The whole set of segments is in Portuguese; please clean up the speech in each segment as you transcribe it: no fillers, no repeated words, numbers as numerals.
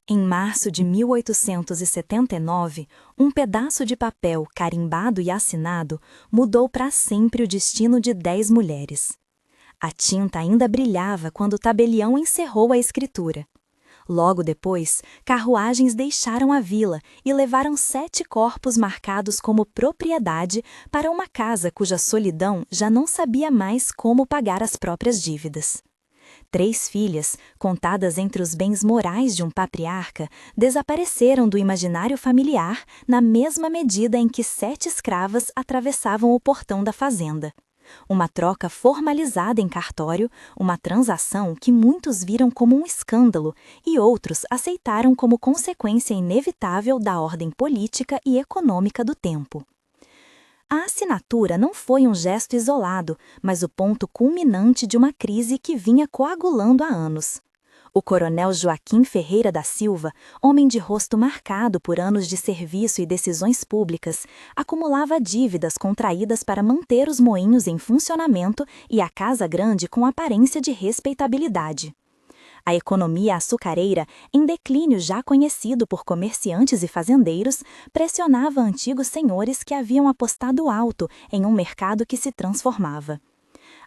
Em março de 1879, um pedaço de papel carimbado e assinado mudou para sempre o destino de 10 mulheres. A tinta ainda brilhava quando o tabelião encerrou a escritura. Logo depois, carruagens deixaram a vila e levaram 7 corpos marcados como propriedade para uma casa cuja solidão já não sabia mais como pagar as próprias dívidas. 3 filhas, contadas entre os bens morais de um patriarca, desapareceram do imaginário familiar na mesma medida em que 7 escravas atravessavam o portão da fazenda. Uma troca formalizada em cartório, uma transação que muitos viram como um escândalo e outros aceitaram como consequência inevitável da ordem política e econômica do tempo. A assinatura não foi um gesto isolado, mas o ponto culminante de uma crise que vinha coagulando há anos. O coronel Joaquim Ferreira da Silva, homem de rosto marcado por anos de serviço e decisões públicas, acumulava dívidas contraídas para manter os moinhos em funcionamento e a Casa Grande com aparência de respeitabilidade. A economia açucareira, em declínio já conhecido por comerciantes e fazendeiros, pressionava antigos senhores que haviam apostado alto em um mercado que se transformava.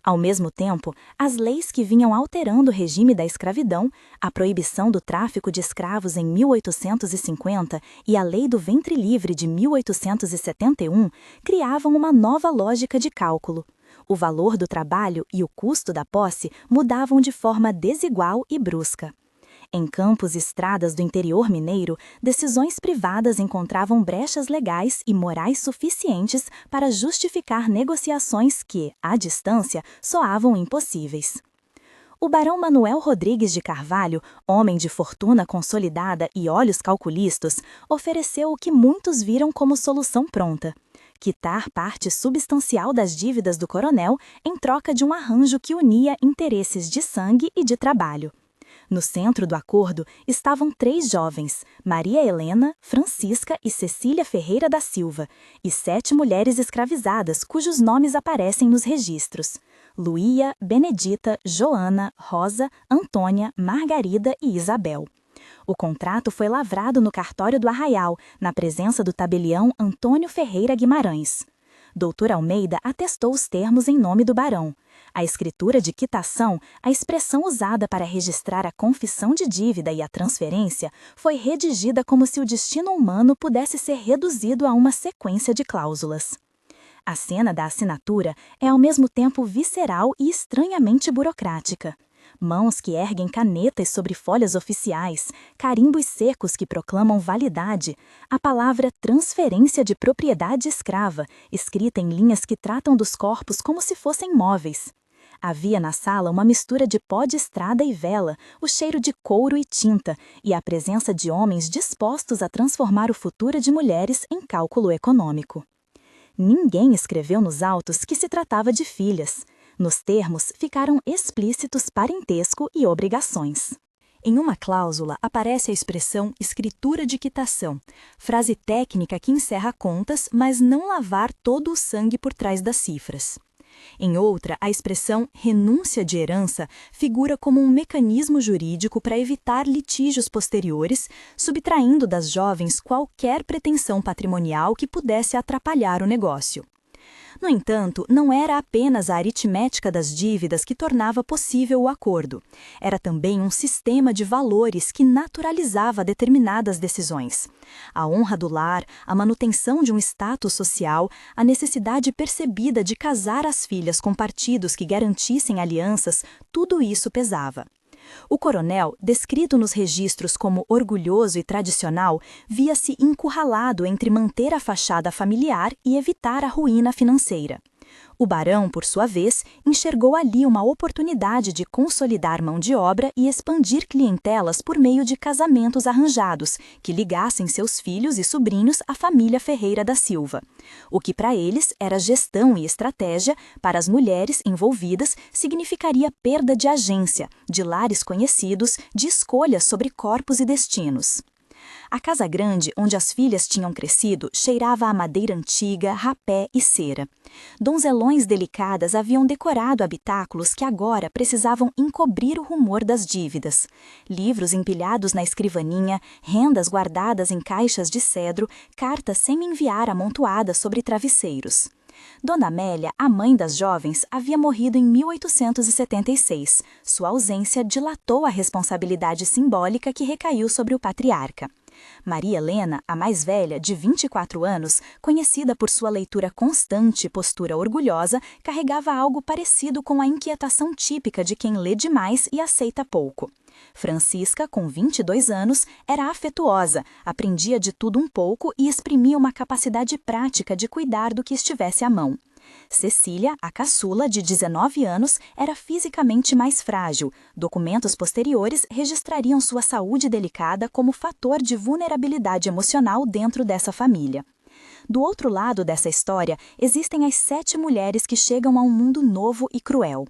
Ao mesmo tempo, as leis que vinham alterando o regime da escravidão, a proibição do tráfico de escravos em 1850 e a Lei do Ventre Livre de 1871, criavam uma nova lógica de cálculo. O valor do trabalho e o custo da posse mudavam de forma desigual e brusca. Em campos e estradas do interior mineiro, decisões privadas encontravam brechas legais e morais suficientes para justificar negociações que, à distância, soavam impossíveis. O barão Manuel Rodrigues de Carvalho, homem de fortuna consolidada e olhos calculistas, ofereceu o que muitos viram como solução pronta: quitar parte substancial das dívidas do coronel em troca de um arranjo que unia interesses de sangue e de trabalho. No centro do acordo estavam 3 jovens, Maria Helena, Francisca e Cecília Ferreira da Silva, e 7 mulheres escravizadas cujos nomes aparecem nos registros: Luía, Benedita, Joana, Rosa, Antônia, Margarida e Isabel. O contrato foi lavrado no cartório do Arraial, na presença do tabelião Antônio Ferreira Guimarães. Doutor Almeida atestou os termos em nome do barão. A escritura de quitação, a expressão usada para registrar a confissão de dívida e a transferência, foi redigida como se o destino humano pudesse ser reduzido a uma sequência de cláusulas. A cena da assinatura é ao mesmo tempo visceral e estranhamente burocrática. Mãos que erguem canetas sobre folhas oficiais, carimbos secos que proclamam validade, a palavra transferência de propriedade escrava, escrita em linhas que tratam dos corpos como se fossem móveis. Havia na sala uma mistura de pó de estrada e vela, o cheiro de couro e tinta, e a presença de homens dispostos a transformar o futuro de mulheres em cálculo econômico. Ninguém escreveu nos autos que se tratava de filhas. Nos termos ficaram explícitos parentesco e obrigações. Em uma cláusula aparece a expressão escritura de quitação, frase técnica que encerra contas, mas não lavar todo o sangue por trás das cifras. Em outra, a expressão renúncia de herança figura como um mecanismo jurídico para evitar litígios posteriores, subtraindo das jovens qualquer pretensão patrimonial que pudesse atrapalhar o negócio. No entanto, não era apenas a aritmética das dívidas que tornava possível o acordo. Era também um sistema de valores que naturalizava determinadas decisões. A honra do lar, a manutenção de um status social, a necessidade percebida de casar as filhas com partidos que garantissem alianças, tudo isso pesava. O coronel, descrito nos registros como orgulhoso e tradicional, via-se encurralado entre manter a fachada familiar e evitar a ruína financeira. O barão, por sua vez, enxergou ali uma oportunidade de consolidar mão de obra e expandir clientelas por meio de casamentos arranjados, que ligassem seus filhos e sobrinhos à família Ferreira da Silva. O que para eles era gestão e estratégia, para as mulheres envolvidas significaria perda de agência, de lares conhecidos, de escolhas sobre corpos e destinos. A casa grande, onde as filhas tinham crescido, cheirava a madeira antiga, rapé e cera. Donzelões delicadas haviam decorado habitáculos que agora precisavam encobrir o rumor das dívidas. Livros empilhados na escrivaninha, rendas guardadas em caixas de cedro, cartas sem enviar amontoadas sobre travesseiros. Dona Amélia, a mãe das jovens, havia morrido em 1876. Sua ausência dilatou a responsabilidade simbólica que recaiu sobre o patriarca. Maria Helena, a mais velha, de 24 anos, conhecida por sua leitura constante e postura orgulhosa, carregava algo parecido com a inquietação típica de quem lê demais e aceita pouco. Francisca, com 22 anos, era afetuosa, aprendia de tudo um pouco e exprimia uma capacidade prática de cuidar do que estivesse à mão. Cecília, a caçula, de 19 anos, era fisicamente mais frágil. Documentos posteriores registrariam sua saúde delicada como fator de vulnerabilidade emocional dentro dessa família. Do outro lado dessa história, existem as 7 mulheres que chegam a um mundo novo e cruel.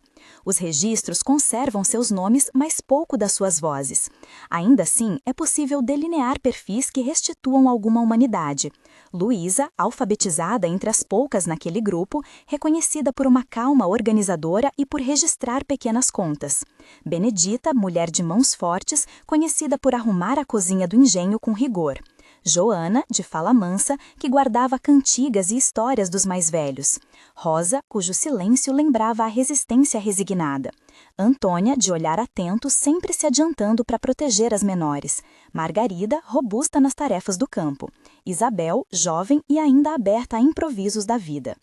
Os registros conservam seus nomes, mas pouco das suas vozes. Ainda assim, é possível delinear perfis que restituam alguma humanidade. Luísa, alfabetizada entre as poucas naquele grupo, reconhecida por uma calma organizadora e por registrar pequenas contas. Benedita, mulher de mãos fortes, conhecida por arrumar a cozinha do engenho com rigor. Joana, de fala mansa, que guardava cantigas e histórias dos mais velhos. Rosa, cujo silêncio lembrava a resistência resignada. Antônia, de olhar atento, sempre se adiantando para proteger as menores. Margarida, robusta nas tarefas do campo. Isabel, jovem e ainda aberta a improvisos da vida.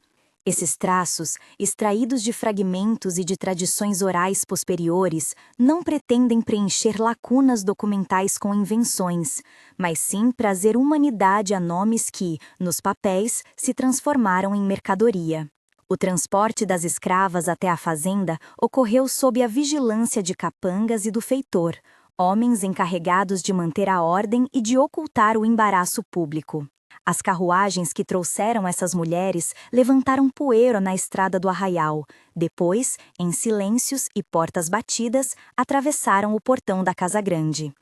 Esses traços, extraídos de fragmentos e de tradições orais posteriores, não pretendem preencher lacunas documentais com invenções, mas sim trazer humanidade a nomes que, nos papéis, se transformaram em mercadoria. O transporte das escravas até a fazenda ocorreu sob a vigilância de capangas e do feitor, homens encarregados de manter a ordem e de ocultar o embaraço público. As carruagens que trouxeram essas mulheres levantaram poeira na estrada do arraial. Depois, em silêncios e portas batidas, atravessaram o portão da Casa Grande.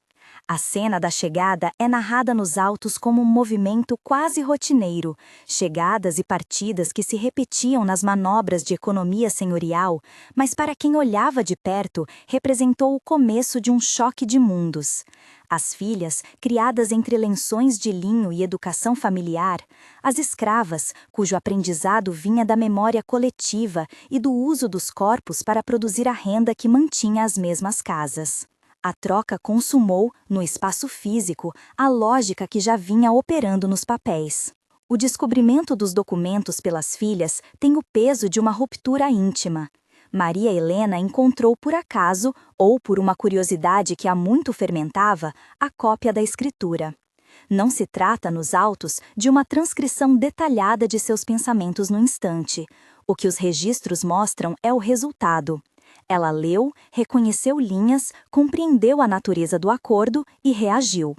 A cena da chegada é narrada nos autos como um movimento quase rotineiro, chegadas e partidas que se repetiam nas manobras de economia senhorial, mas para quem olhava de perto, representou o começo de um choque de mundos. As filhas, criadas entre lençóis de linho e educação familiar, as escravas, cujo aprendizado vinha da memória coletiva e do uso dos corpos para produzir a renda que mantinha as mesmas casas. A troca consumou, no espaço físico, a lógica que já vinha operando nos papéis. O descobrimento dos documentos pelas filhas tem o peso de uma ruptura íntima. Maria Helena encontrou por acaso, ou por uma curiosidade que há muito fermentava, a cópia da escritura. Não se trata, nos autos, de uma transcrição detalhada de seus pensamentos no instante. O que os registros mostram é o resultado. Ela leu, reconheceu linhas, compreendeu a natureza do acordo e reagiu.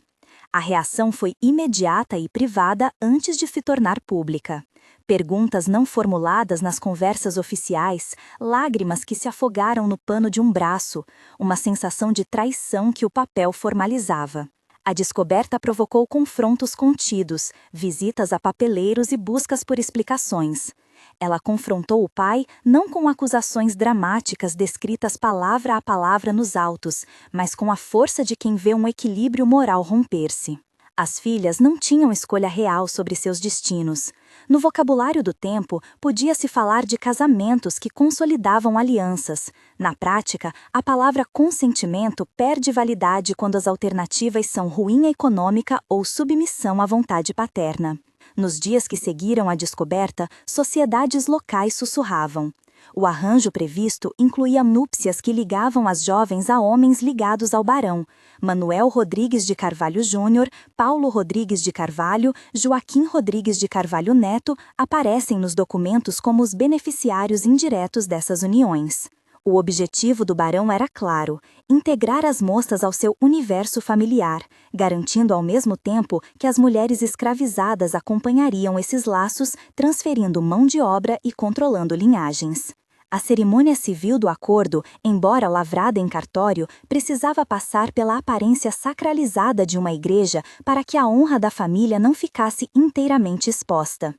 A reação foi imediata e privada antes de se tornar pública. Perguntas não formuladas nas conversas oficiais, lágrimas que se afogaram no pano de um braço, uma sensação de traição que o papel formalizava. A descoberta provocou confrontos contidos, visitas a papeleiros e buscas por explicações. Ela confrontou o pai não com acusações dramáticas descritas palavra a palavra nos autos, mas com a força de quem vê um equilíbrio moral romper-se. As filhas não tinham escolha real sobre seus destinos. No vocabulário do tempo, podia-se falar de casamentos que consolidavam alianças. Na prática, a palavra consentimento perde validade quando as alternativas são ruína econômica ou submissão à vontade paterna. Nos dias que seguiram a descoberta, sociedades locais sussurravam. O arranjo previsto incluía núpcias que ligavam as jovens a homens ligados ao barão. Manuel Rodrigues de Carvalho Júnior, Paulo Rodrigues de Carvalho, Joaquim Rodrigues de Carvalho Neto aparecem nos documentos como os beneficiários indiretos dessas uniões. O objetivo do barão era claro: integrar as moças ao seu universo familiar, garantindo ao mesmo tempo que as mulheres escravizadas acompanhariam esses laços, transferindo mão de obra e controlando linhagens. A cerimônia civil do acordo, embora lavrada em cartório, precisava passar pela aparência sacralizada de uma igreja para que a honra da família não ficasse inteiramente exposta.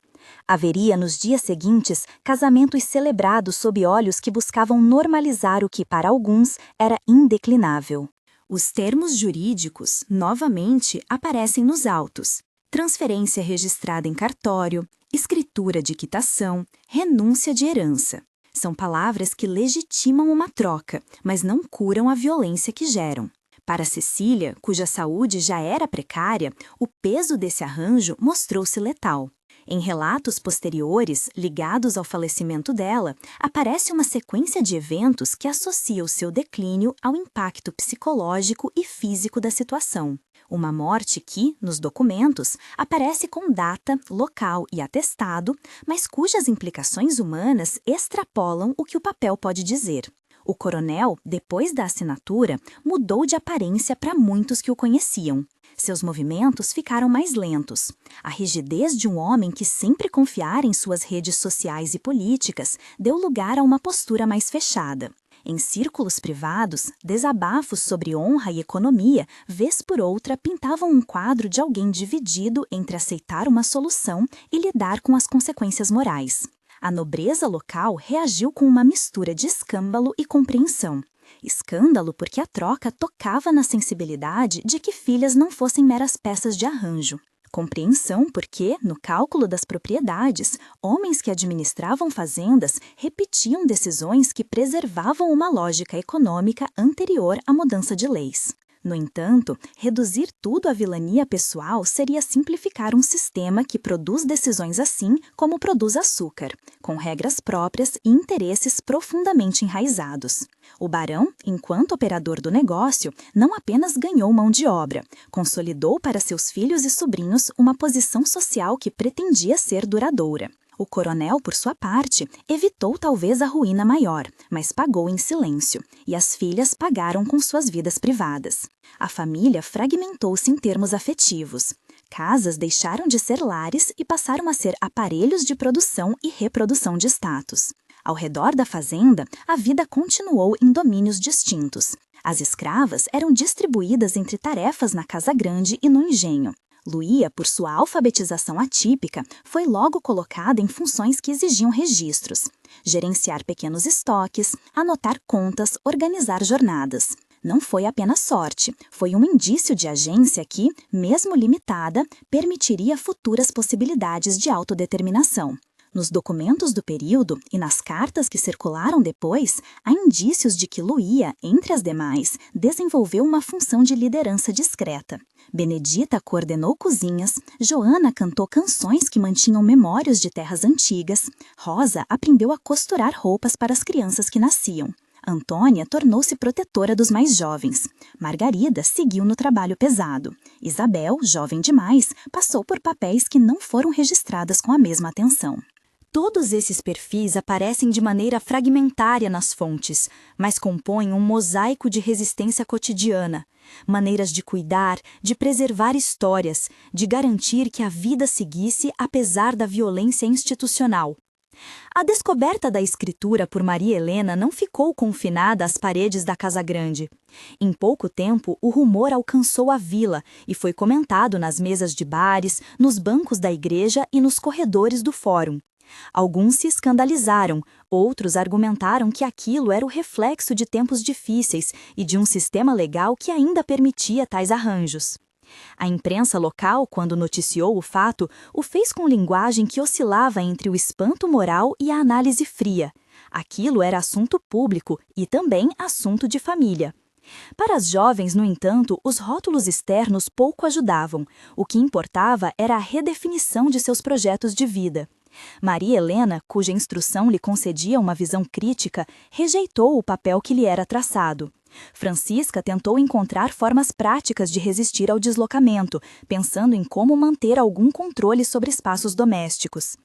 Haveria, nos dias seguintes, casamentos celebrados sob olhos que buscavam normalizar o que, para alguns, era indeclinável. Os termos jurídicos, novamente, aparecem nos autos: transferência registrada em cartório, escritura de quitação, renúncia de herança. São palavras que legitimam uma troca, mas não curam a violência que geram. Para Cecília, cuja saúde já era precária, o peso desse arranjo mostrou-se letal. Em relatos posteriores, ligados ao falecimento dela, aparece uma sequência de eventos que associa o seu declínio ao impacto psicológico e físico da situação. Uma morte que, nos documentos, aparece com data, local e atestado, mas cujas implicações humanas extrapolam o que o papel pode dizer. O coronel, depois da assinatura, mudou de aparência para muitos que o conheciam. Seus movimentos ficaram mais lentos. A rigidez de um homem que sempre confiara em suas redes sociais e políticas deu lugar a uma postura mais fechada. Em círculos privados, desabafos sobre honra e economia, vez por outra, pintavam um quadro de alguém dividido entre aceitar uma solução e lidar com as consequências morais. A nobreza local reagiu com uma mistura de escândalo e compreensão. Escândalo porque a troca tocava na sensibilidade de que filhas não fossem meras peças de arranjo. Compreensão porque, no cálculo das propriedades, homens que administravam fazendas repetiam decisões que preservavam uma lógica econômica anterior à mudança de leis. No entanto, reduzir tudo à vilania pessoal seria simplificar um sistema que produz decisões assim como produz açúcar, com regras próprias e interesses profundamente enraizados. O barão, enquanto operador do negócio, não apenas ganhou mão de obra, consolidou para seus filhos e sobrinhos uma posição social que pretendia ser duradoura. O coronel, por sua parte, evitou talvez a ruína maior, mas pagou em silêncio, e as filhas pagaram com suas vidas privadas. A família fragmentou-se em termos afetivos. Casas deixaram de ser lares e passaram a ser aparelhos de produção e reprodução de status. Ao redor da fazenda, a vida continuou em domínios distintos. As escravas eram distribuídas entre tarefas na casa grande e no engenho. Luía, por sua alfabetização atípica, foi logo colocada em funções que exigiam registros: gerenciar pequenos estoques, anotar contas, organizar jornadas. Não foi apenas sorte, foi um indício de agência que, mesmo limitada, permitiria futuras possibilidades de autodeterminação. Nos documentos do período e nas cartas que circularam depois, há indícios de que Luía, entre as demais, desenvolveu uma função de liderança discreta. Benedita coordenou cozinhas, Joana cantou canções que mantinham memórias de terras antigas, Rosa aprendeu a costurar roupas para as crianças que nasciam. Antônia tornou-se protetora dos mais jovens. Margarida seguiu no trabalho pesado. Isabel, jovem demais, passou por papéis que não foram registradas com a mesma atenção. Todos esses perfis aparecem de maneira fragmentária nas fontes, mas compõem um mosaico de resistência cotidiana, maneiras de cuidar, de preservar histórias, de garantir que a vida seguisse apesar da violência institucional. A descoberta da escritura por Maria Helena não ficou confinada às paredes da Casa Grande. Em pouco tempo, o rumor alcançou a vila e foi comentado nas mesas de bares, nos bancos da igreja e nos corredores do fórum. Alguns se escandalizaram, outros argumentaram que aquilo era o reflexo de tempos difíceis e de um sistema legal que ainda permitia tais arranjos. A imprensa local, quando noticiou o fato, o fez com linguagem que oscilava entre o espanto moral e a análise fria. Aquilo era assunto público e também assunto de família. Para as jovens, no entanto, os rótulos externos pouco ajudavam. O que importava era a redefinição de seus projetos de vida. Maria Helena, cuja instrução lhe concedia uma visão crítica, rejeitou o papel que lhe era traçado. Francisca tentou encontrar formas práticas de resistir ao deslocamento, pensando em como manter algum controle sobre espaços domésticos.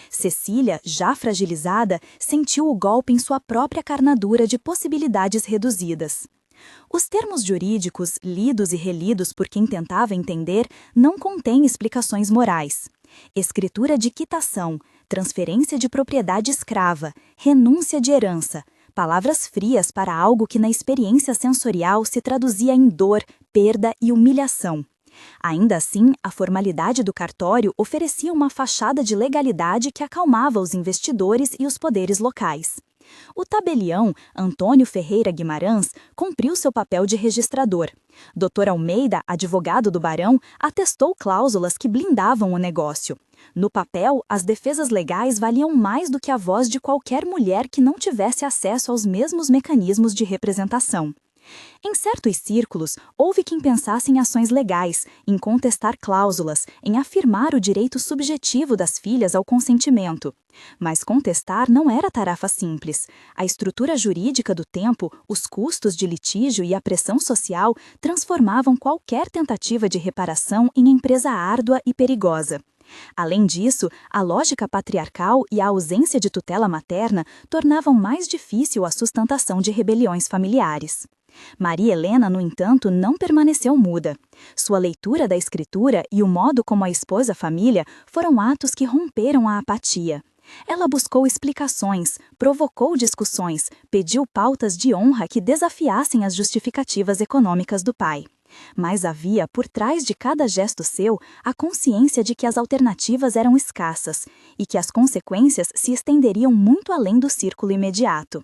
Cecília, já fragilizada, sentiu o golpe em sua própria carnadura de possibilidades reduzidas. Os termos jurídicos, lidos e relidos por quem tentava entender, não contêm explicações morais. Escritura de quitação, transferência de propriedade escrava, renúncia de herança, palavras frias para algo que na experiência sensorial se traduzia em dor, perda e humilhação. Ainda assim, a formalidade do cartório oferecia uma fachada de legalidade que acalmava os investidores e os poderes locais. O tabelião, Antônio Ferreira Guimarães, cumpriu seu papel de registrador. Dr. Almeida, advogado do barão, atestou cláusulas que blindavam o negócio. No papel, as defesas legais valiam mais do que a voz de qualquer mulher que não tivesse acesso aos mesmos mecanismos de representação. Em certos círculos, houve quem pensasse em ações legais, em contestar cláusulas, em afirmar o direito subjetivo das filhas ao consentimento. Mas contestar não era tarefa simples. A estrutura jurídica do tempo, os custos de litígio e a pressão social transformavam qualquer tentativa de reparação em empresa árdua e perigosa. Além disso, a lógica patriarcal e a ausência de tutela materna tornavam mais difícil a sustentação de rebeliões familiares. Maria Helena, no entanto, não permaneceu muda. Sua leitura da escritura e o modo como a expôs à família foram atos que romperam a apatia. Ela buscou explicações, provocou discussões, pediu pautas de honra que desafiassem as justificativas econômicas do pai. Mas havia, por trás de cada gesto seu, a consciência de que as alternativas eram escassas e que as consequências se estenderiam muito além do círculo imediato.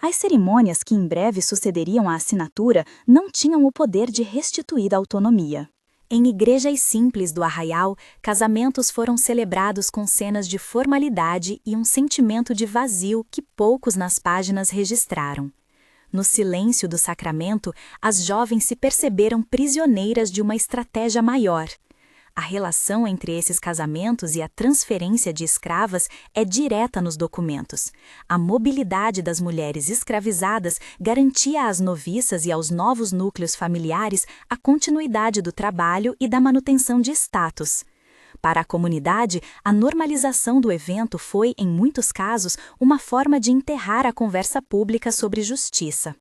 As cerimônias que em breve sucederiam à assinatura não tinham o poder de restituir a autonomia. Em igrejas simples do Arraial, casamentos foram celebrados com cenas de formalidade e um sentimento de vazio que poucos nas páginas registraram. No silêncio do sacramento, as jovens se perceberam prisioneiras de uma estratégia maior. A relação entre esses casamentos e a transferência de escravas é direta nos documentos. A mobilidade das mulheres escravizadas garantia às noviças e aos novos núcleos familiares a continuidade do trabalho e da manutenção de status. Para a comunidade, a normalização do evento foi, em muitos casos, uma forma de enterrar a conversa pública sobre justiça.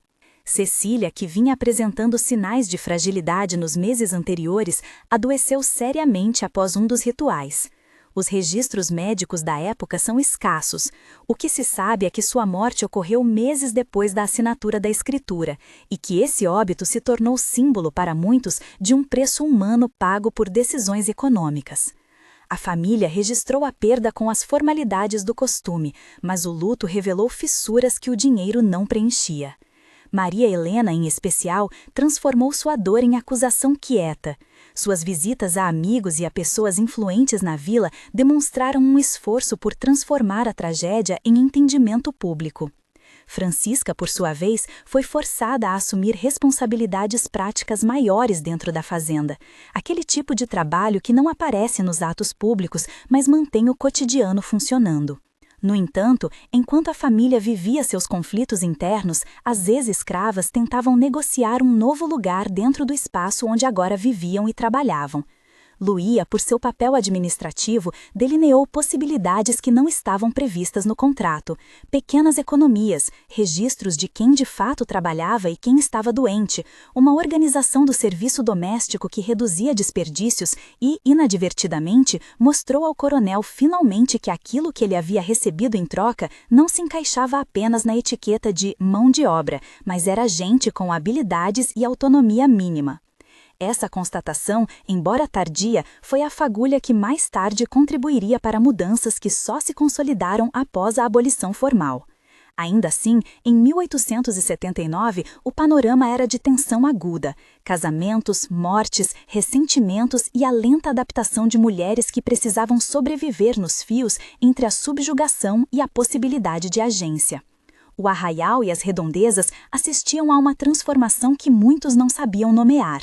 Cecília, que vinha apresentando sinais de fragilidade nos meses anteriores, adoeceu seriamente após um dos rituais. Os registros médicos da época são escassos. O que se sabe é que sua morte ocorreu meses depois da assinatura da escritura e que esse óbito se tornou símbolo para muitos de um preço humano pago por decisões econômicas. A família registrou a perda com as formalidades do costume, mas o luto revelou fissuras que o dinheiro não preenchia. Maria Helena, em especial, transformou sua dor em acusação quieta. Suas visitas a amigos e a pessoas influentes na vila demonstraram um esforço por transformar a tragédia em entendimento público. Francisca, por sua vez, foi forçada a assumir responsabilidades práticas maiores dentro da fazenda, aquele tipo de trabalho que não aparece nos atos públicos, mas mantém o cotidiano funcionando. No entanto, enquanto a família vivia seus conflitos internos, as ex-escravas tentavam negociar um novo lugar dentro do espaço onde agora viviam e trabalhavam. Luía, por seu papel administrativo, delineou possibilidades que não estavam previstas no contrato, pequenas economias, registros de quem de fato trabalhava e quem estava doente, uma organização do serviço doméstico que reduzia desperdícios e, inadvertidamente, mostrou ao coronel finalmente que aquilo que ele havia recebido em troca não se encaixava apenas na etiqueta de mão de obra, mas era gente com habilidades e autonomia mínima. Essa constatação, embora tardia, foi a fagulha que mais tarde contribuiria para mudanças que só se consolidaram após a abolição formal. Ainda assim, em 1879, o panorama era de tensão aguda: casamentos, mortes, ressentimentos e a lenta adaptação de mulheres que precisavam sobreviver nos fios entre a subjugação e a possibilidade de agência. O Arraial e as redondezas assistiam a uma transformação que muitos não sabiam nomear.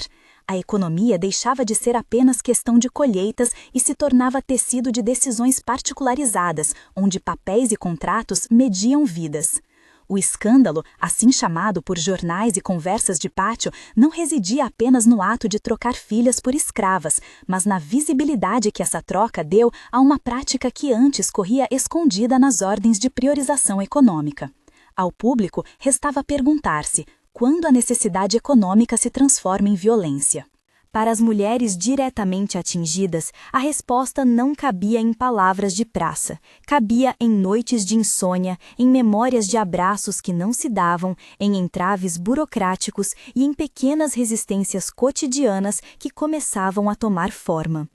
A economia deixava de ser apenas questão de colheitas e se tornava tecido de decisões particularizadas, onde papéis e contratos mediam vidas. O escândalo, assim chamado por jornais e conversas de pátio, não residia apenas no ato de trocar filhas por escravas, mas na visibilidade que essa troca deu a uma prática que antes corria escondida nas ordens de priorização econômica. Ao público, restava perguntar-se: quando a necessidade econômica se transforma em violência? Para as mulheres diretamente atingidas, a resposta não cabia em palavras de praça, cabia em noites de insônia, em memórias de abraços que não se davam, em entraves burocráticos e em pequenas resistências cotidianas que começavam a tomar forma.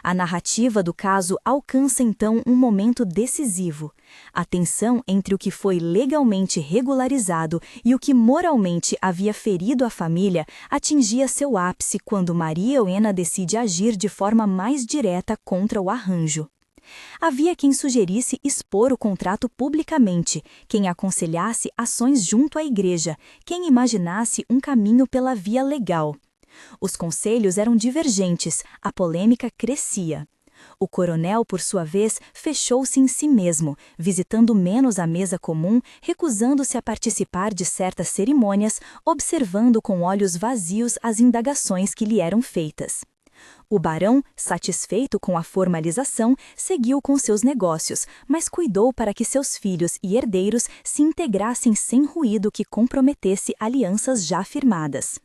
A narrativa do caso alcança então um momento decisivo. A tensão entre o que foi legalmente regularizado e o que moralmente havia ferido a família atingia seu ápice quando Maria Helena decide agir de forma mais direta contra o arranjo. Havia quem sugerisse expor o contrato publicamente, quem aconselhasse ações junto à igreja, quem imaginasse um caminho pela via legal. Os conselhos eram divergentes, a polêmica crescia. O coronel, por sua vez, fechou-se em si mesmo, visitando menos a mesa comum, recusando-se a participar de certas cerimônias, observando com olhos vazios as indagações que lhe eram feitas. O barão, satisfeito com a formalização, seguiu com seus negócios, mas cuidou para que seus filhos e herdeiros se integrassem sem ruído que comprometesse alianças já firmadas.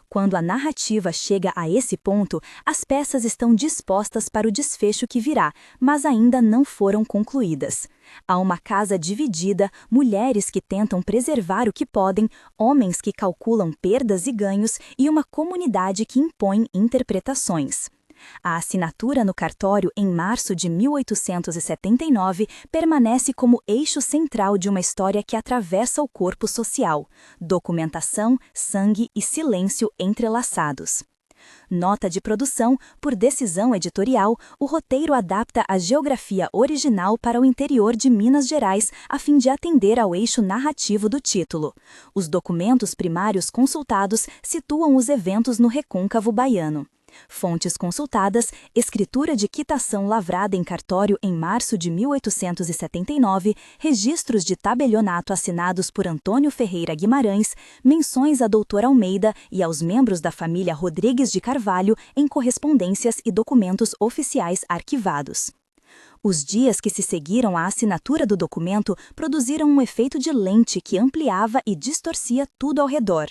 Quando a narrativa chega a esse ponto, as peças estão dispostas para o desfecho que virá, mas ainda não foram concluídas. Há uma casa dividida, mulheres que tentam preservar o que podem, homens que calculam perdas e ganhos e uma comunidade que impõe interpretações. A assinatura no cartório em março de 1879 permanece como eixo central de uma história que atravessa o corpo social: documentação, sangue e silêncio entrelaçados. Nota de produção: por decisão editorial, o roteiro adapta a geografia original para o interior de Minas Gerais a fim de atender ao eixo narrativo do título. Os documentos primários consultados situam os eventos no recôncavo baiano. Fontes consultadas: escritura de quitação lavrada em cartório em março de 1879, registros de tabelionato assinados por Antônio Ferreira Guimarães, menções a Dr. Almeida e aos membros da família Rodrigues de Carvalho em correspondências e documentos oficiais arquivados. Os dias que se seguiram à assinatura do documento produziram um efeito de lente que ampliava e distorcia tudo ao redor.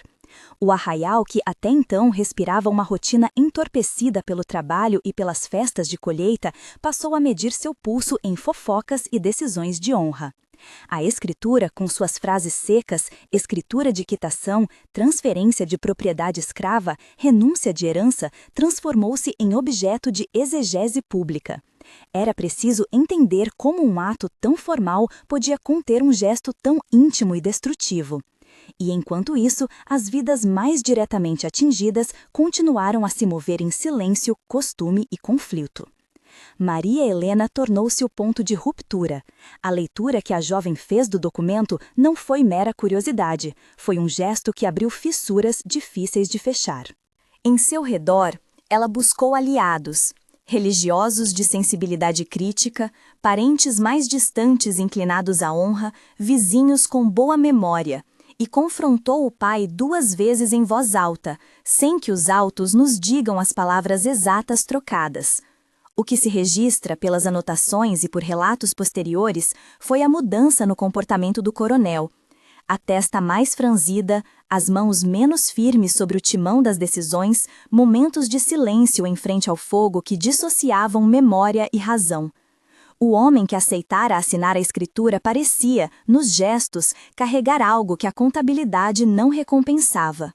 O arraial, que até então respirava uma rotina entorpecida pelo trabalho e pelas festas de colheita, passou a medir seu pulso em fofocas e decisões de honra. A escritura, com suas frases secas, escritura de quitação, transferência de propriedade escrava, renúncia de herança, transformou-se em objeto de exegese pública. Era preciso entender como um ato tão formal podia conter um gesto tão íntimo e destrutivo. E enquanto isso, as vidas mais diretamente atingidas continuaram a se mover em silêncio, costume e conflito. Maria Helena tornou-se o ponto de ruptura. A leitura que a jovem fez do documento não foi mera curiosidade, foi um gesto que abriu fissuras difíceis de fechar. Em seu redor, ela buscou aliados, religiosos de sensibilidade crítica, parentes mais distantes inclinados à honra, vizinhos com boa memória, e confrontou o pai 2 vezes em voz alta, sem que os autos nos digam as palavras exatas trocadas. O que se registra pelas anotações e por relatos posteriores foi a mudança no comportamento do coronel. A testa mais franzida, as mãos menos firmes sobre o timão das decisões, momentos de silêncio em frente ao fogo que dissociavam memória e razão. O homem que aceitara assinar a escritura parecia, nos gestos, carregar algo que a contabilidade não recompensava.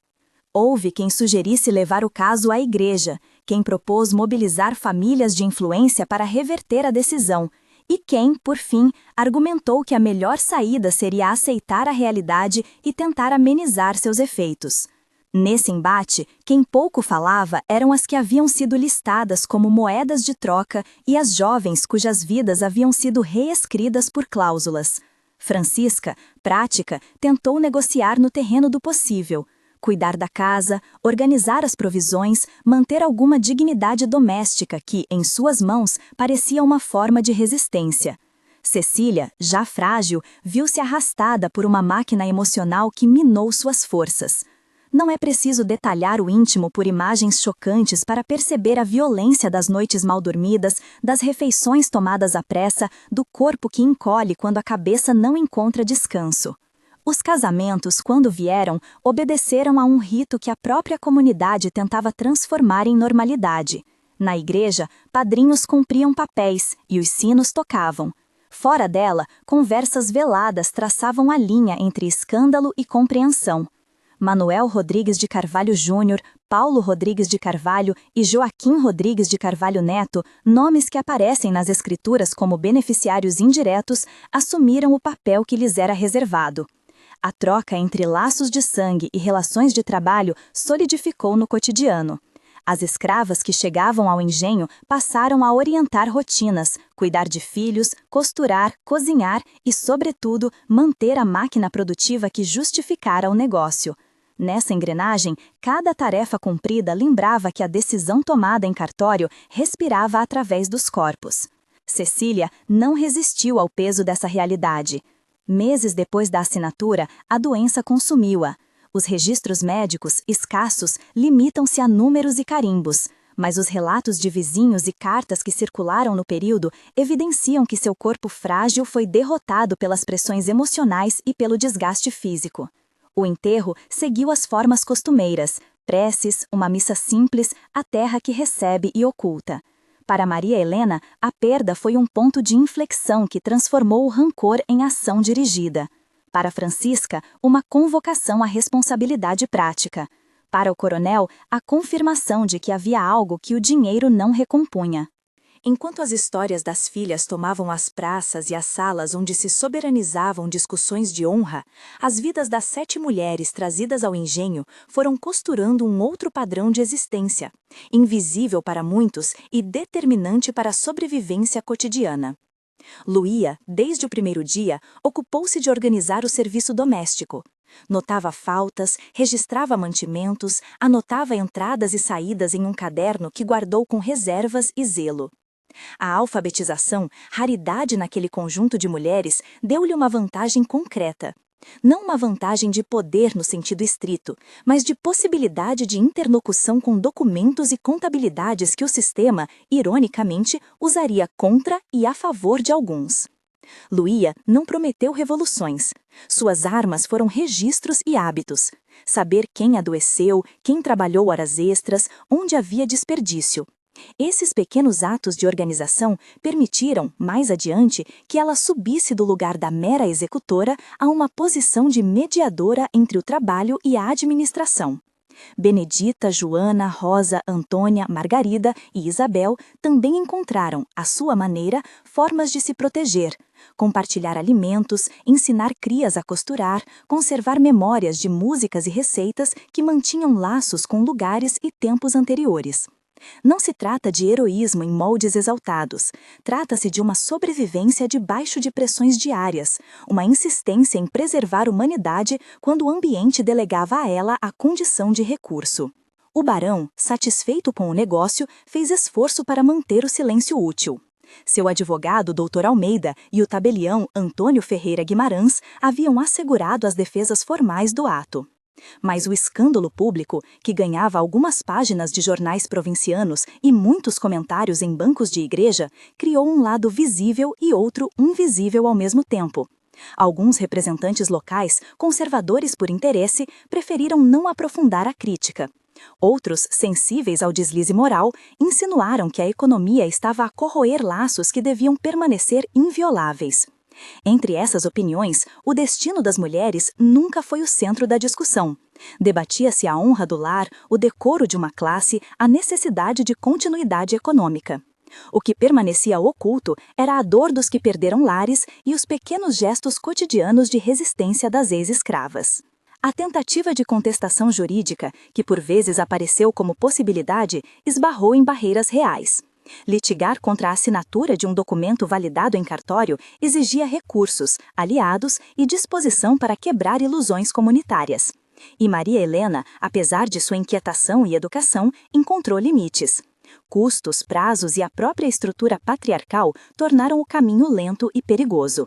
Houve quem sugerisse levar o caso à igreja, quem propôs mobilizar famílias de influência para reverter a decisão, e quem, por fim, argumentou que a melhor saída seria aceitar a realidade e tentar amenizar seus efeitos. Nesse embate, quem pouco falava eram as que haviam sido listadas como moedas de troca e as jovens cujas vidas haviam sido reescritas por cláusulas. Francisca, prática, tentou negociar no terreno do possível, cuidar da casa, organizar as provisões, manter alguma dignidade doméstica que, em suas mãos, parecia uma forma de resistência. Cecília, já frágil, viu-se arrastada por uma máquina emocional que minou suas forças. Não é preciso detalhar o íntimo por imagens chocantes para perceber a violência das noites mal dormidas, das refeições tomadas à pressa, do corpo que encolhe quando a cabeça não encontra descanso. Os casamentos, quando vieram, obedeceram a um rito que a própria comunidade tentava transformar em normalidade. Na igreja, padrinhos cumpriam papéis e os sinos tocavam. Fora dela, conversas veladas traçavam a linha entre escândalo e compreensão. Manuel Rodrigues de Carvalho Júnior, Paulo Rodrigues de Carvalho e Joaquim Rodrigues de Carvalho Neto, nomes que aparecem nas escrituras como beneficiários indiretos, assumiram o papel que lhes era reservado. A troca entre laços de sangue e relações de trabalho solidificou no cotidiano. As escravas que chegavam ao engenho passaram a orientar rotinas, cuidar de filhos, costurar, cozinhar e, sobretudo, manter a máquina produtiva que justificara o negócio. Nessa engrenagem, cada tarefa cumprida lembrava que a decisão tomada em cartório respirava através dos corpos. Cecília não resistiu ao peso dessa realidade. Meses depois da assinatura, a doença consumiu-a. Os registros médicos, escassos, limitam-se a números e carimbos, mas os relatos de vizinhos e cartas que circularam no período evidenciam que seu corpo frágil foi derrotado pelas pressões emocionais e pelo desgaste físico. O enterro seguiu as formas costumeiras, preces, uma missa simples, a terra que recebe e oculta. Para Maria Helena, a perda foi um ponto de inflexão que transformou o rancor em ação dirigida. Para Francisca, uma convocação à responsabilidade prática. Para o coronel, a confirmação de que havia algo que o dinheiro não recompunha. Enquanto as histórias das filhas tomavam as praças e as salas onde se soberanizavam discussões de honra, as vidas das 7 mulheres trazidas ao engenho foram costurando um outro padrão de existência, invisível para muitos e determinante para a sobrevivência cotidiana. Luía, desde o primeiro dia, ocupou-se de organizar o serviço doméstico. Notava faltas, registrava mantimentos, anotava entradas e saídas em um caderno que guardou com reservas e zelo. A alfabetização, raridade naquele conjunto de mulheres, deu-lhe uma vantagem concreta. Não uma vantagem de poder no sentido estrito, mas de possibilidade de interlocução com documentos e contabilidades que o sistema, ironicamente, usaria contra e a favor de alguns. Luía não prometeu revoluções. Suas armas foram registros e hábitos. Saber quem adoeceu, quem trabalhou horas extras, onde havia desperdício. Esses pequenos atos de organização permitiram, mais adiante, que ela subisse do lugar da mera executora a uma posição de mediadora entre o trabalho e a administração. Benedita, Joana, Rosa, Antônia, Margarida e Isabel também encontraram, à sua maneira, formas de se proteger, compartilhar alimentos, ensinar crias a costurar, conservar memórias de músicas e receitas que mantinham laços com lugares e tempos anteriores. Não se trata de heroísmo em moldes exaltados, trata-se de uma sobrevivência debaixo de pressões diárias, uma insistência em preservar a humanidade quando o ambiente delegava a ela a condição de recurso. O barão, satisfeito com o negócio, fez esforço para manter o silêncio útil. Seu advogado, Dr. Almeida, e o tabelião Antônio Ferreira Guimarães haviam assegurado as defesas formais do ato. Mas o escândalo público, que ganhava algumas páginas de jornais provincianos e muitos comentários em bancos de igreja, criou um lado visível e outro invisível ao mesmo tempo. Alguns representantes locais, conservadores por interesse, preferiram não aprofundar a crítica. Outros, sensíveis ao deslize moral, insinuaram que a economia estava a corroer laços que deviam permanecer invioláveis. Entre essas opiniões, o destino das mulheres nunca foi o centro da discussão. Debatia-se a honra do lar, o decoro de uma classe, a necessidade de continuidade econômica. O que permanecia oculto era a dor dos que perderam lares e os pequenos gestos cotidianos de resistência das ex-escravas. A tentativa de contestação jurídica, que por vezes apareceu como possibilidade, esbarrou em barreiras reais. Litigar contra a assinatura de um documento validado em cartório exigia recursos, aliados e disposição para quebrar ilusões comunitárias. E Maria Helena, apesar de sua inquietação e educação, encontrou limites. Custos, prazos e a própria estrutura patriarcal tornaram o caminho lento e perigoso.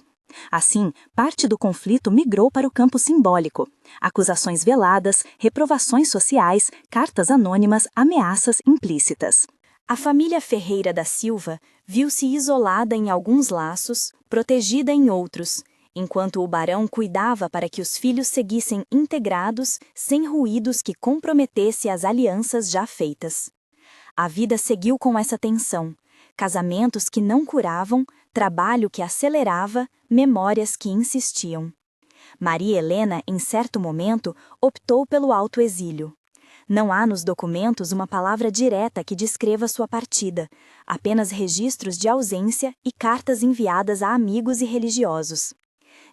Assim, parte do conflito migrou para o campo simbólico. Acusações veladas, reprovações sociais, cartas anônimas, ameaças implícitas. A família Ferreira da Silva viu-se isolada em alguns laços, protegida em outros. enquanto o barão cuidava para que os filhos seguissem integrados, sem ruídos que comprometessem as alianças já feitas. A vida seguiu com essa tensão: casamentos que não curavam, trabalho que acelerava, memórias que insistiam. Maria Helena, em certo momento, optou pelo autoexílio. Não há nos documentos uma palavra direta que descreva sua partida, apenas registros de ausência e cartas enviadas a amigos e religiosos.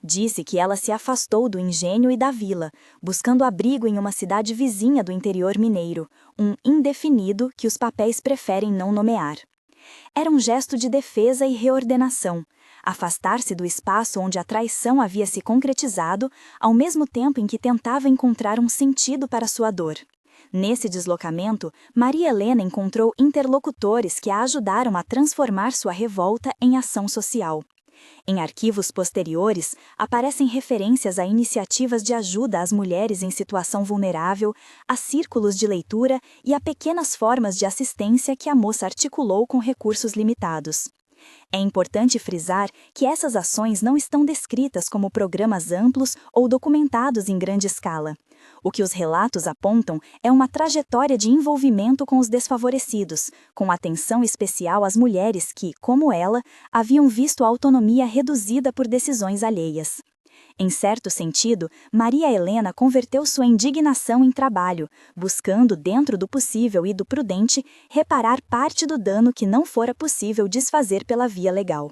Disse que ela se afastou do engenho e da vila, buscando abrigo em uma cidade vizinha do interior mineiro, um indefinido que os papéis preferem não nomear. Era um gesto de defesa e reordenação, afastar-se do espaço onde a traição havia se concretizado, ao mesmo tempo em que tentava encontrar um sentido para sua dor. Nesse deslocamento, Maria Helena encontrou interlocutores que a ajudaram a transformar sua revolta em ação social. Em arquivos posteriores, aparecem referências a iniciativas de ajuda às mulheres em situação vulnerável, a círculos de leitura e a pequenas formas de assistência que a moça articulou com recursos limitados. É importante frisar que essas ações não estão descritas como programas amplos ou documentados em grande escala. O que os relatos apontam é uma trajetória de envolvimento com os desfavorecidos, com atenção especial às mulheres que, como ela, haviam visto a autonomia reduzida por decisões alheias. Em certo sentido, Maria Helena converteu sua indignação em trabalho, buscando, dentro do possível e do prudente, reparar parte do dano que não fora possível desfazer pela via legal.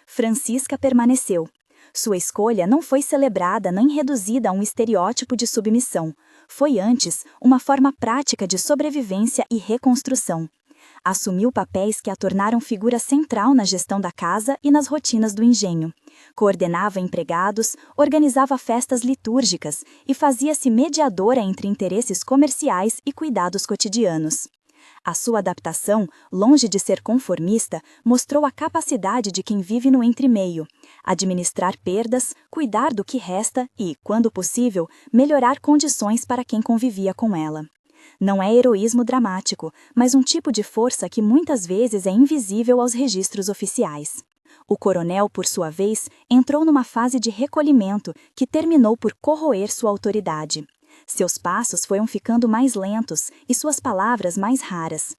Francisca permaneceu. Sua escolha não foi celebrada nem reduzida a um estereótipo de submissão. Foi antes uma forma prática de sobrevivência e reconstrução. Assumiu papéis que a tornaram figura central na gestão da casa e nas rotinas do engenho. Coordenava empregados, organizava festas litúrgicas e fazia-se mediadora entre interesses comerciais e cuidados cotidianos. A sua adaptação, longe de ser conformista, mostrou a capacidade de quem vive no entremeio: administrar perdas, cuidar do que resta e, quando possível, melhorar condições para quem convivia com ela. Não é heroísmo dramático, mas um tipo de força que muitas vezes é invisível aos registros oficiais. O coronel, por sua vez, entrou numa fase de recolhimento que terminou por corroer sua autoridade. Seus passos foram ficando mais lentos e suas palavras mais raras.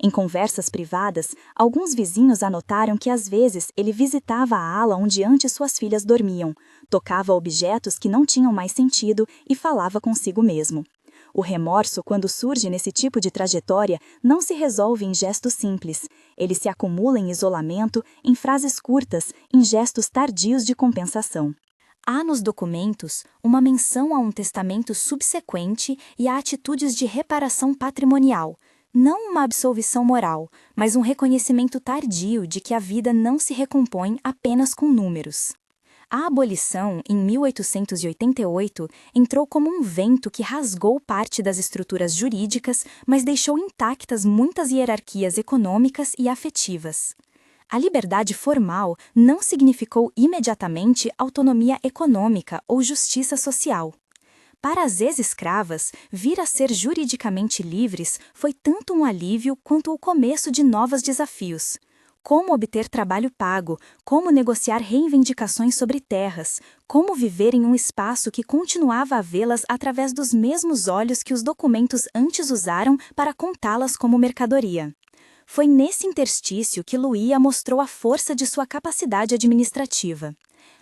Em conversas privadas, alguns vizinhos anotaram que às vezes ele visitava a ala onde antes suas filhas dormiam, tocava objetos que não tinham mais sentido e falava consigo mesmo. O remorso, quando surge nesse tipo de trajetória, não se resolve em gestos simples. Ele se acumula em isolamento, em frases curtas, em gestos tardios de compensação. Há nos documentos uma menção a um testamento subsequente e a atitudes de reparação patrimonial, não uma absolvição moral, mas um reconhecimento tardio de que a vida não se recompõe apenas com números. A abolição, em 1888, entrou como um vento que rasgou parte das estruturas jurídicas, mas deixou intactas muitas hierarquias econômicas e afetivas. A liberdade formal não significou imediatamente autonomia econômica ou justiça social. Para as ex-escravas, vir a ser juridicamente livres foi tanto um alívio quanto o começo de novos desafios. Como obter trabalho pago, como negociar reivindicações sobre terras, como viver em um espaço que continuava a vê-las através dos mesmos olhos que os documentos antes usaram para contá-las como mercadoria. Foi nesse interstício que Luía mostrou a força de sua capacidade administrativa.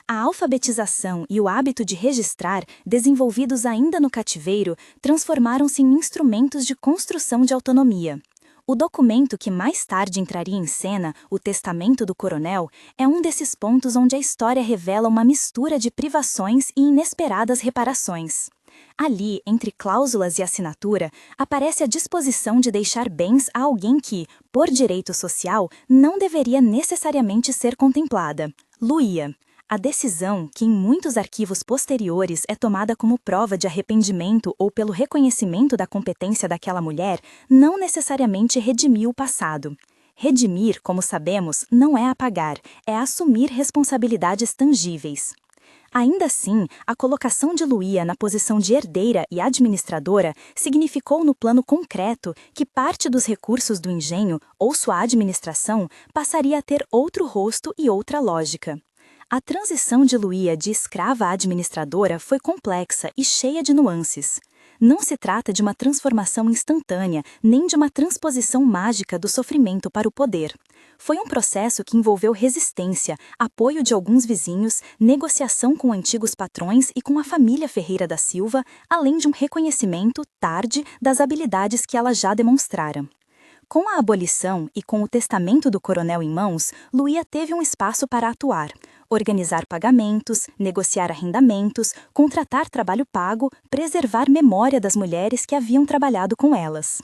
A alfabetização e o hábito de registrar, desenvolvidos ainda no cativeiro, transformaram-se em instrumentos de construção de autonomia. O documento que mais tarde entraria em cena, o Testamento do Coronel, é um desses pontos onde a história revela uma mistura de privações e inesperadas reparações. Ali, entre cláusulas e assinatura, aparece a disposição de deixar bens a alguém que, por direito social, não deveria necessariamente ser contemplada: Luía. A decisão, que em muitos arquivos posteriores é tomada como prova de arrependimento ou pelo reconhecimento da competência daquela mulher, não necessariamente redimiu o passado. Redimir, como sabemos, não é apagar, é assumir responsabilidades tangíveis. Ainda assim, a colocação de Luía na posição de herdeira e administradora significou no plano concreto que parte dos recursos do engenho, ou sua administração, passaria a ter outro rosto e outra lógica. A transição de Luía de escrava a administradora foi complexa e cheia de nuances. Não se trata de uma transformação instantânea, nem de uma transposição mágica do sofrimento para o poder. Foi um processo que envolveu resistência, apoio de alguns vizinhos, negociação com antigos patrões e com a família Ferreira da Silva, além de um reconhecimento, tarde, das habilidades que ela já demonstrara. Com a abolição e com o testamento do coronel em mãos, Luía teve um espaço para atuar, organizar pagamentos, negociar arrendamentos, contratar trabalho pago, preservar memória das mulheres que haviam trabalhado com elas.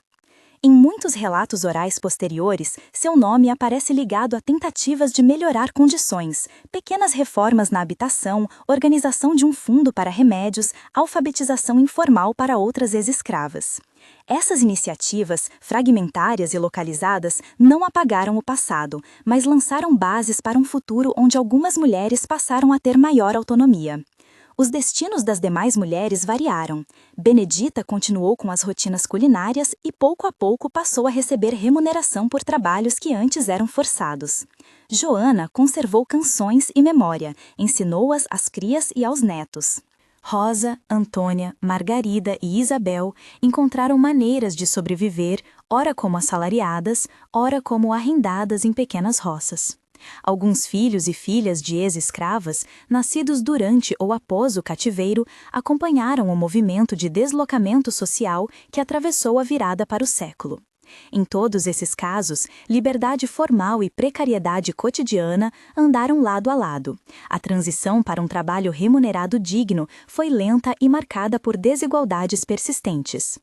Em muitos relatos orais posteriores, seu nome aparece ligado a tentativas de melhorar condições, pequenas reformas na habitação, organização de um fundo para remédios, alfabetização informal para outras ex-escravas. Essas iniciativas, fragmentárias e localizadas, não apagaram o passado, mas lançaram bases para um futuro onde algumas mulheres passaram a ter maior autonomia. Os destinos das demais mulheres variaram. Benedita continuou com as rotinas culinárias e pouco a pouco passou a receber remuneração por trabalhos que antes eram forçados. Joana conservou canções e memória, ensinou-as às crias e aos netos. Rosa, Antônia, Margarida e Isabel encontraram maneiras de sobreviver, ora como assalariadas, ora como arrendadas em pequenas roças. Alguns filhos e filhas de ex-escravas, nascidos durante ou após o cativeiro, acompanharam o movimento de deslocamento social que atravessou a virada para o século. Em todos esses casos, liberdade formal e precariedade cotidiana andaram lado a lado. A transição para um trabalho remunerado digno foi lenta e marcada por desigualdades persistentes.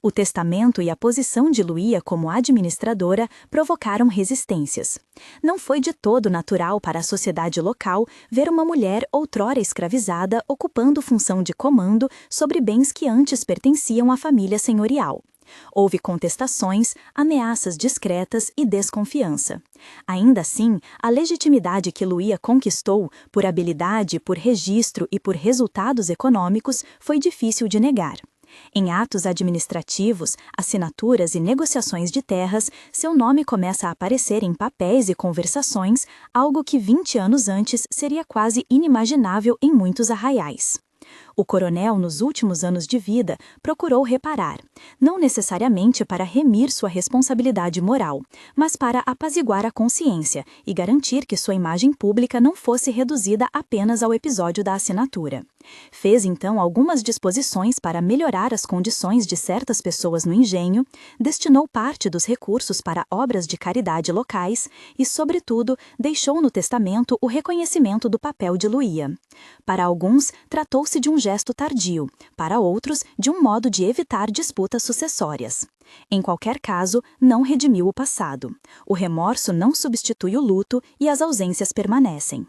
O testamento e a posição de Luía como administradora provocaram resistências. Não foi de todo natural para a sociedade local ver uma mulher outrora escravizada ocupando função de comando sobre bens que antes pertenciam à família senhorial. Houve contestações, ameaças discretas e desconfiança. Ainda assim, a legitimidade que Luía conquistou, por habilidade, por registro e por resultados econômicos, foi difícil de negar. Em atos administrativos, assinaturas e negociações de terras, seu nome começa a aparecer em papéis e conversações, algo que 20 anos antes seria quase inimaginável em muitos arraiais. O coronel, nos últimos anos de vida, procurou reparar, não necessariamente para remir sua responsabilidade moral, mas para apaziguar a consciência e garantir que sua imagem pública não fosse reduzida apenas ao episódio da assinatura. Fez então algumas disposições para melhorar as condições de certas pessoas no engenho, destinou parte dos recursos para obras de caridade locais e, sobretudo, deixou no testamento o reconhecimento do papel de Luía. Para alguns, tratou-se de um gesto tardio, para outros, de um modo de evitar disputas sucessórias. Em qualquer caso, não redimiu o passado. O remorso não substitui o luto e as ausências permanecem.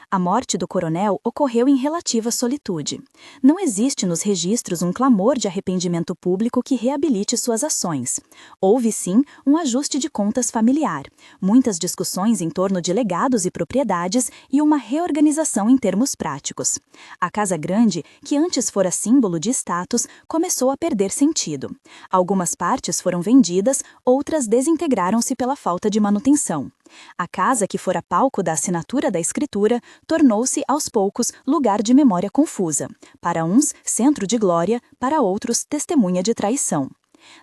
A morte do coronel ocorreu em relativa solitude. Não existe nos registros um clamor de arrependimento público que reabilite suas ações. Houve, sim, um ajuste de contas familiar, muitas discussões em torno de legados e propriedades e uma reorganização em termos práticos. A Casa Grande, que antes fora símbolo de status, começou a perder sentido. Algumas partes foram vendidas, outras desintegraram-se pela falta de manutenção. A casa que fora palco da assinatura da escritura tornou-se, aos poucos, lugar de memória confusa. Para uns, centro de glória, para outros, testemunha de traição.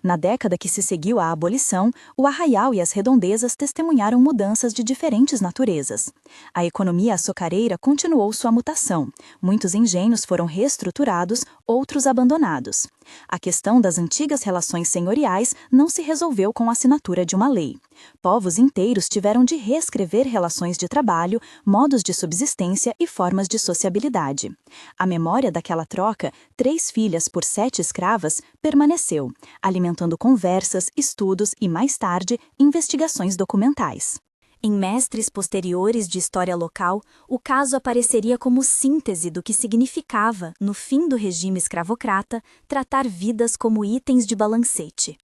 Na década que se seguiu à abolição, o arraial e as redondezas testemunharam mudanças de diferentes naturezas. A economia açucareira continuou sua mutação. Muitos engenhos foram reestruturados, outros abandonados. A questão das antigas relações senhoriais não se resolveu com a assinatura de uma lei. Povos inteiros tiveram de reescrever relações de trabalho, modos de subsistência e formas de sociabilidade. A memória daquela troca, 3 filhas por 7 escravas, permaneceu, alimentando conversas, estudos e, mais tarde, investigações documentais. Em mestres posteriores de história local, o caso apareceria como síntese do que significava, no fim do regime escravocrata, tratar vidas como itens de balancete.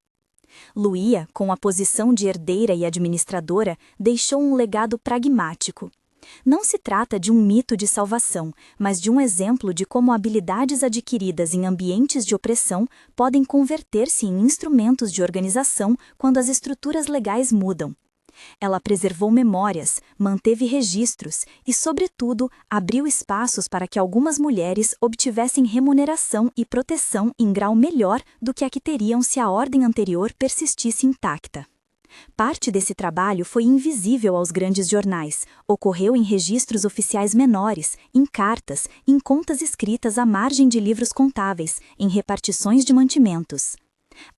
Luía, com a posição de herdeira e administradora, deixou um legado pragmático. Não se trata de um mito de salvação, mas de um exemplo de como habilidades adquiridas em ambientes de opressão podem converter-se em instrumentos de organização quando as estruturas legais mudam. Ela preservou memórias, manteve registros e, sobretudo, abriu espaços para que algumas mulheres obtivessem remuneração e proteção em grau melhor do que a que teriam se a ordem anterior persistisse intacta. Parte desse trabalho foi invisível aos grandes jornais, ocorreu em registros oficiais menores, em cartas, em contas escritas à margem de livros contábeis, em repartições de mantimentos.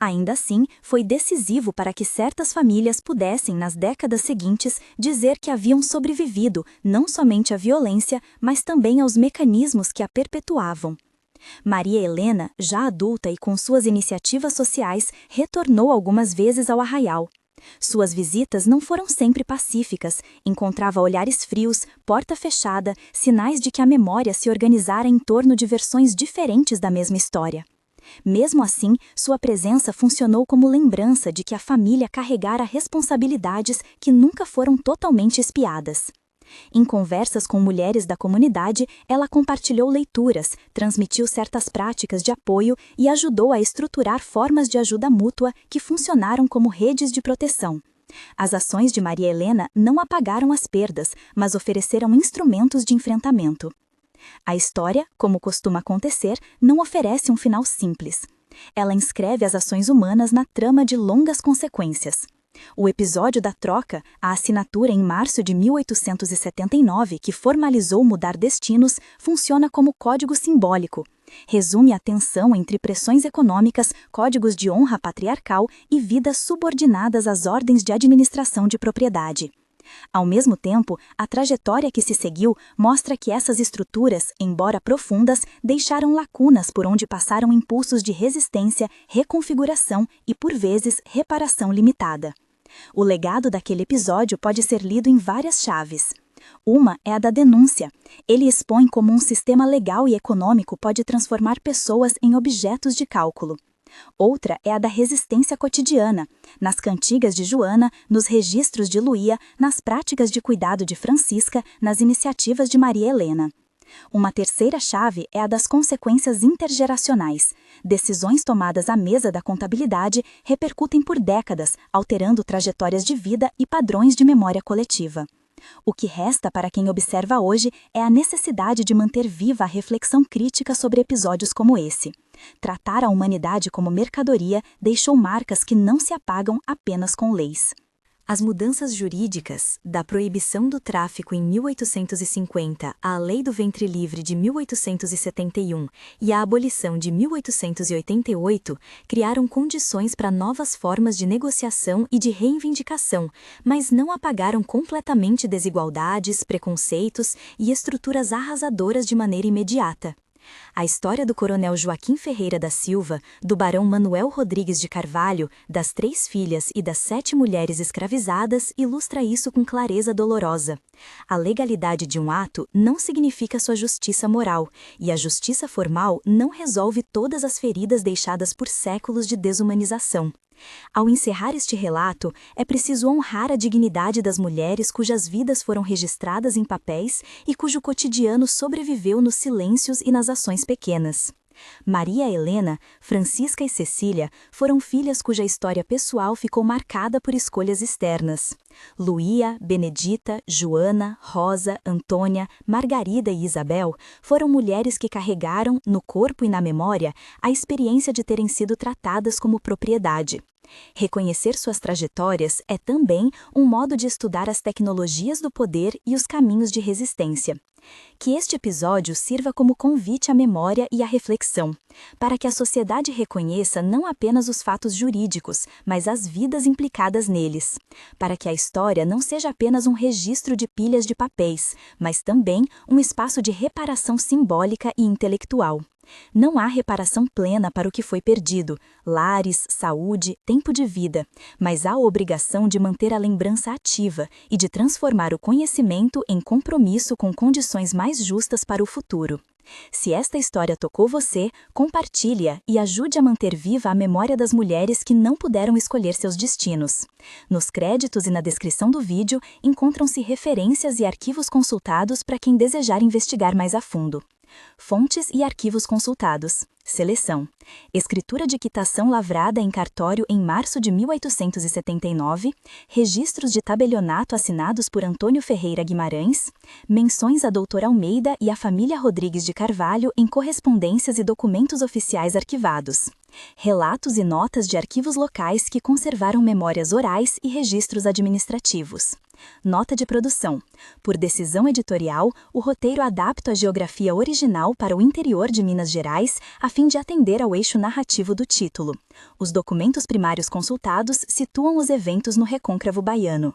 Ainda assim, foi decisivo para que certas famílias pudessem, nas décadas seguintes, dizer que haviam sobrevivido não somente à violência, mas também aos mecanismos que a perpetuavam. Maria Helena, já adulta e com suas iniciativas sociais, retornou algumas vezes ao arraial. Suas visitas não foram sempre pacíficas, encontrava olhares frios, porta fechada, sinais de que a memória se organizara em torno de versões diferentes da mesma história. Mesmo assim, sua presença funcionou como lembrança de que a família carregara responsabilidades que nunca foram totalmente expiadas. Em conversas com mulheres da comunidade, ela compartilhou leituras, transmitiu certas práticas de apoio e ajudou a estruturar formas de ajuda mútua que funcionaram como redes de proteção. As ações de Maria Helena não apagaram as perdas, mas ofereceram instrumentos de enfrentamento. A história, como costuma acontecer, não oferece um final simples. Ela inscreve as ações humanas na trama de longas consequências. O episódio da troca, a assinatura em março de 1879 que formalizou mudar destinos, funciona como código simbólico. Resume a tensão entre pressões econômicas, códigos de honra patriarcal e vidas subordinadas às ordens de administração de propriedade. Ao mesmo tempo, a trajetória que se seguiu mostra que essas estruturas, embora profundas, deixaram lacunas por onde passaram impulsos de resistência, reconfiguração e, por vezes, reparação limitada. O legado daquele episódio pode ser lido em várias chaves. Uma é a da denúncia. Ele expõe como um sistema legal e econômico pode transformar pessoas em objetos de cálculo. Outra é a da resistência cotidiana, nas cantigas de Joana, nos registros de Luía, nas práticas de cuidado de Francisca, nas iniciativas de Maria Helena. Uma terceira chave é a das consequências intergeracionais. Decisões tomadas à mesa da contabilidade repercutem por décadas, alterando trajetórias de vida e padrões de memória coletiva. O que resta para quem observa hoje é a necessidade de manter viva a reflexão crítica sobre episódios como esse. Tratar a humanidade como mercadoria deixou marcas que não se apagam apenas com leis. As mudanças jurídicas, da proibição do tráfico em 1850 à Lei do Ventre Livre de 1871 e a abolição de 1888, criaram condições para novas formas de negociação e de reivindicação, mas não apagaram completamente desigualdades, preconceitos e estruturas arrasadoras de maneira imediata. A história do coronel Joaquim Ferreira da Silva, do barão Manuel Rodrigues de Carvalho, das 3 filhas e das 7 mulheres escravizadas ilustra isso com clareza dolorosa. A legalidade de um ato não significa sua justiça moral, e a justiça formal não resolve todas as feridas deixadas por séculos de desumanização. Ao encerrar este relato, é preciso honrar a dignidade das mulheres cujas vidas foram registradas em papéis e cujo cotidiano sobreviveu nos silêncios e nas ações pequenas. Maria Helena, Francisca e Cecília foram filhas cuja história pessoal ficou marcada por escolhas externas. Luía, Benedita, Joana, Rosa, Antônia, Margarida e Isabel foram mulheres que carregaram, no corpo e na memória, a experiência de terem sido tratadas como propriedade. Reconhecer suas trajetórias é também um modo de estudar as tecnologias do poder e os caminhos de resistência. Que este episódio sirva como convite à memória e à reflexão, para que a sociedade reconheça não apenas os fatos jurídicos, mas as vidas implicadas neles, para que a história não seja apenas um registro de pilhas de papéis, mas também um espaço de reparação simbólica e intelectual. Não há reparação plena para o que foi perdido, lares, saúde, tempo de vida, mas há a obrigação de manter a lembrança ativa e de transformar o conhecimento em compromisso com condições mais justas para o futuro. Se esta história tocou você, compartilhe-a e ajude a manter viva a memória das mulheres que não puderam escolher seus destinos. Nos créditos e na descrição do vídeo encontram-se referências e arquivos consultados para quem desejar investigar mais a fundo. Fontes e arquivos consultados. Seleção. Escritura de quitação lavrada em cartório em março de 1879, registros de tabelionato assinados por Antônio Ferreira Guimarães, menções a Dr. Almeida e a família Rodrigues de Carvalho em correspondências e documentos oficiais arquivados. Relatos e notas de arquivos locais que conservaram memórias orais e registros administrativos. Nota de produção. Por decisão editorial, o roteiro adapta a geografia original para o interior de Minas Gerais, a fim de atender ao eixo narrativo do título. Os documentos primários consultados situam os eventos no recôncavo baiano.